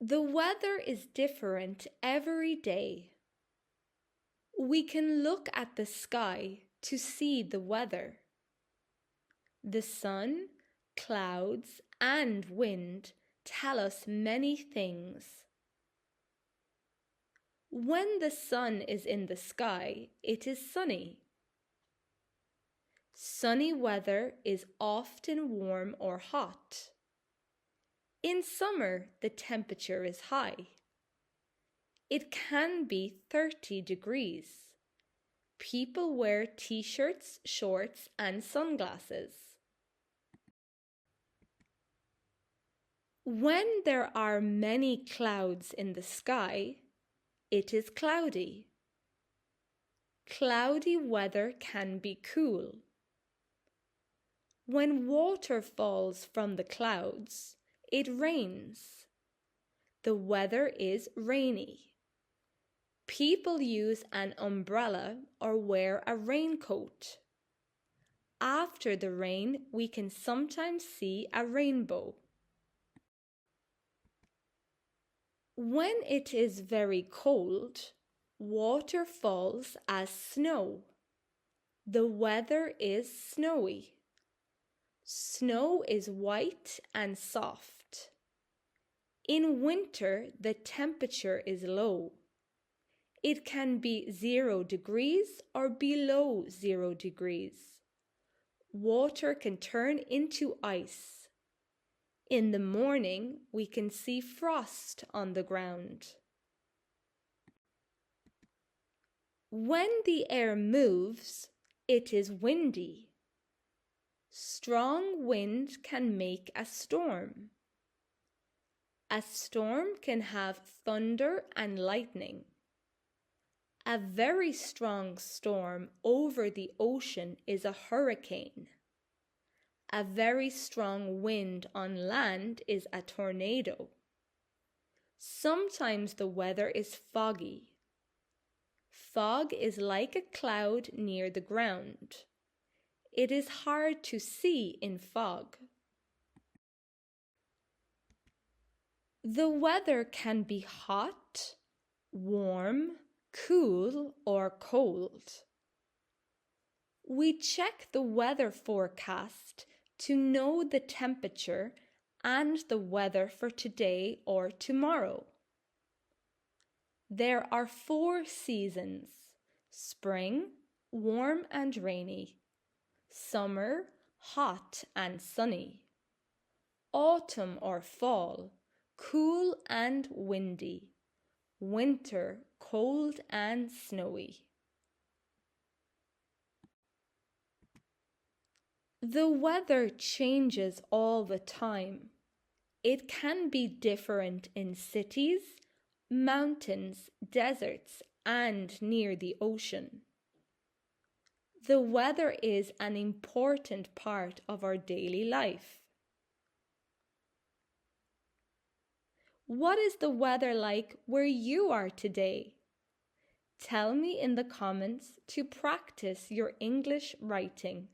The weather is different every day. We can look at the sky to see the weather. The sun, clouds, and wind tell us many things. When the sun is in the sky, it is sunny. Sunny weather is often warm or hot. In summer, the temperature is high. It can be 30 degrees. People wear t-shirts, shorts, and sunglasses. When there are many clouds in the sky, it is cloudy. Cloudy weather can be cool. When water falls from the clouds, it rains. The weather is rainy. People use an umbrella or wear a raincoat. After the rain, we can sometimes see a rainbow. When it is very cold, water falls as snow. The weather is snowy. Snow is white and soft. In winter, the temperature is low. It can be 0 degrees or below 0 degrees. Water can turn into ice. In the morning, we can see frost on the ground. When the air moves, it is windy. Strong wind can make a storm. A storm can have thunder and lightning. A very strong storm over the ocean is a hurricane. A very strong wind on land is a tornado. Sometimes the weather is foggy. Fog is like a cloud near the ground. It is hard to see in fog. The weather can be hot, warm, cool, or cold. We check the weather forecast to know the temperature and the weather for today or tomorrow. There are 4 seasons: spring, warm and rainy; summer, hot and sunny; autumn or fall, cool and windy; winter, cold and snowy. The weather changes all the time. It can be different in cities, mountains, deserts, and near the ocean. The weather is an important part of our daily life. What is the weather like where you are today? Tell me in the comments to practice your English writing.